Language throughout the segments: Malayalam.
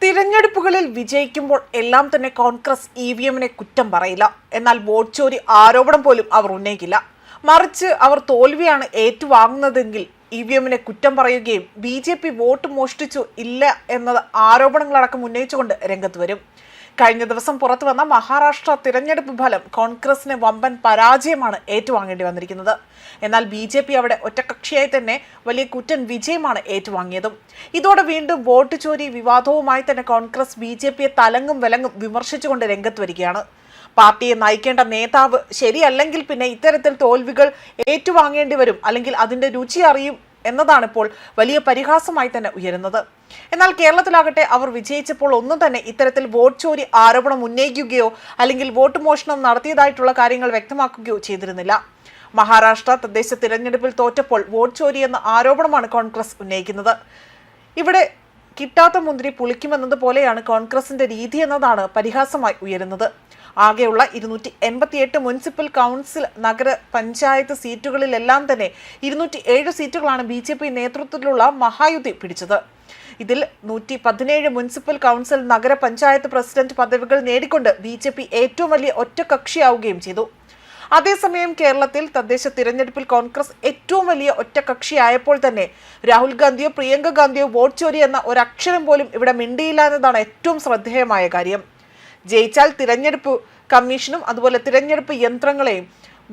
തിരഞ്ഞെടുപ്പുകളിൽ വിജയിക്കുമ്പോൾ എല്ലാം തന്നെ കോൺഗ്രസ് ഇവിഎമ്മിനെ കുറ്റം പറയില്ല. എന്നാൽ വോട്ട് ചോരി ആരോപണം പോലും അവർ ഉന്നയിക്കില്ല. മറിച്ച് അവർ തോൽവിയാണ് ഏറ്റുവാങ്ങുന്നതെങ്കിൽ ഇവിഎമ്മിനെ കുറ്റം പറയുകയും ബി.ജെ.പി. വോട്ട് മോഷ്ടിച്ചു ഇല്ല എന്നത് ആരോപണങ്ങളടക്കം ഉന്നയിച്ചുകൊണ്ട് രംഗത്ത് വരും. കഴിഞ്ഞ ദിവസം പുറത്തു വന്ന മഹാരാഷ്ട്ര തിരഞ്ഞെടുപ്പ് ഫലം കോൺഗ്രസിന് വമ്പൻ പരാജയമാണ് ഏറ്റുവാങ്ങേണ്ടി വന്നിരിക്കുന്നത്. എന്നാൽ ബി.ജെ.പി. അവിടെ ഒറ്റകക്ഷിയായി തന്നെ വലിയ കുറ്റൻ വിജയമാണ് ഏറ്റുവാങ്ങിയതും. ഇതോടെ വീണ്ടും വോട്ട് ചോരി വിവാദവുമായി തന്നെ കോൺഗ്രസ് ബി.ജെ.പിയെ തലങ്ങും വിലങ്ങും വിമർശിച്ചുകൊണ്ട് രംഗത്ത് വരികയാണ്. പാർട്ടിയെ നയിക്കേണ്ട നേതാവ് ശരിയല്ലെങ്കിൽ പിന്നെ ഇത്തരത്തിൽ തോൽവികൾ ഏറ്റുവാങ്ങേണ്ടി വരും, അല്ലെങ്കിൽ അതിന്റെ രുചി അറിയും എന്നതാണ് ഇപ്പോൾ വലിയ പരിഹാസമായി തന്നെ ഉയരുന്നത്. എന്നാൽ കേരളത്തിലാകട്ടെ അവർ വിജയിച്ചപ്പോൾ ഒന്നും തന്നെ ഇത്തരത്തിൽ വോട്ട് ചോരി ആരോപണം ഉന്നയിക്കുകയോ അല്ലെങ്കിൽ വോട്ട് മോഷണം നടത്തിയതായിട്ടുള്ള കാര്യങ്ങൾ വ്യക്തമാക്കുകയോ ചെയ്തിരുന്നില്ല. മഹാരാഷ്ട്ര തദ്ദേശ തിരഞ്ഞെടുപ്പിൽ തോറ്റപ്പോൾ വോട്ട് ചോരി എന്ന ആരോപണമാണ് കോൺഗ്രസ് ഉന്നയിക്കുന്നത്. ഇവിടെ കിട്ടാത്ത മുന്തിരി പുളിക്കുമെന്നതുപോലെയാണ് കോൺഗ്രസിന്റെ രീതി എന്നതാണ് പരിഹാസമായി ഉയരുന്നത്. ആകെയുള്ള 288 മുനിസിപ്പൽ കൗൺസിൽ നഗര പഞ്ചായത്ത് സീറ്റുകളിലെല്ലാം തന്നെ 207 സീറ്റുകളാണ് ബി.ജെ.പി. നേതൃത്വത്തിലുള്ള മഹായുതി പിടിച്ചത്. ഇതിൽ 117 മുനിസിപ്പൽ കൗൺസിൽ നഗര പഞ്ചായത്ത് പ്രസിഡന്റ് പദവികൾ നേടിക്കൊണ്ട് ബി.ജെ.പി. ഏറ്റവും വലിയ ഒറ്റകക്ഷിയാവുകയും ചെയ്തു. അതേസമയം കേരളത്തിൽ തദ്ദേശ തിരഞ്ഞെടുപ്പിൽ കോൺഗ്രസ് ഏറ്റവും വലിയ ഒറ്റകക്ഷിയായപ്പോൾ തന്നെ രാഹുൽ ഗാന്ധിയോ പ്രിയങ്ക ഗാന്ധിയോ വോട്ട് ചോരി എന്ന ഒരക്ഷരം പോലും ഇവിടെ മിണ്ടിയില്ല എന്നതാണ് ഏറ്റവും ശ്രദ്ധേയമായ കാര്യം. ജയിച്ചാൽ തിരഞ്ഞെടുപ്പ് കമ്മീഷനും അതുപോലെ തിരഞ്ഞെടുപ്പ് യന്ത്രങ്ങളെയും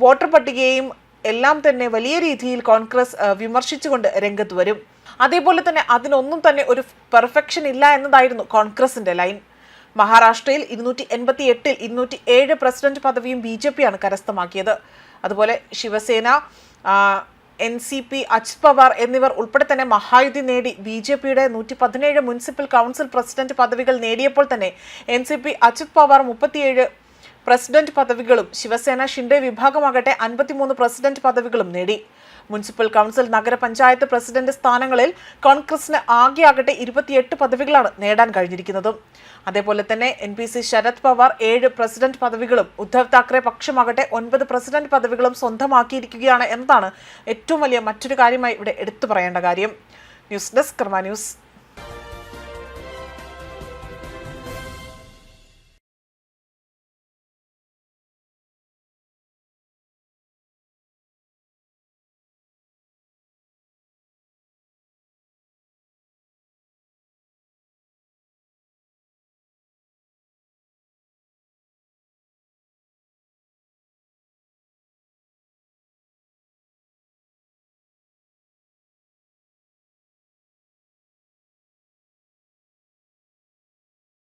വോട്ടർ പട്ടികയെയും എല്ലാം തന്നെ വലിയ രീതിയിൽ കോൺഗ്രസ് വിമർശിച്ചുകൊണ്ട് രംഗത്ത് വരും. അതേപോലെ തന്നെ അതിനൊന്നും തന്നെ ഒരു പെർഫെക്ഷൻ ഇല്ല എന്നതായിരുന്നു കോൺഗ്രസിന്റെ ലൈൻ. മഹാരാഷ്ട്രയിൽ 288-ൽ 207 പ്രസിഡന്റ് പദവിയും ബി.ജെ.പിയാണ് കരസ്ഥമാക്കിയത്. അതുപോലെ ശിവസേന, NCP, അജിത് പവാർ എന്നിവർ ഉൾപ്പെടെ തന്നെ മഹായുതി നേടി ബി.ജെ.പിയുടെ 117 മുനിസിപ്പൽ കൗൺസിൽ പ്രസിഡന്റ് പദവികൾ നേടിയപ്പോൾ തന്നെ NCP, അജിത് പവാർ 37 പ്രസിഡന്റ് പദവികളും ശിവസേന ഷിൻഡെ വിഭാഗമാകട്ടെ 53 പ്രസിഡന്റ് പദവികളും നേടി. മുനിസിപ്പൽ കൗൺസിൽ നഗരപഞ്ചായത്ത് പ്രസിഡന്റ് സ്ഥാനങ്ങളിൽ കോൺഗ്രസിന് ആകെയാകട്ടെ 28 പദവികളാണ് നേടാൻ കഴിഞ്ഞിരിക്കുന്നത്. അതേപോലെ തന്നെ NPC ശരത് പവാർ 7 പ്രസിഡന്റ് പദവികളും ഉദ്ധവ് താക്കറെ പക്ഷമാകട്ടെ 9 പ്രസിഡന്റ് പദവികളും സ്വന്തമാക്കിയിരിക്കുകയാണ് എന്നതാണ് ഏറ്റവും വലിയ മറ്റൊരു കാര്യമായി ഇവിടെ എടുത്തു പറയേണ്ട കാര്യം. News desk Karma news.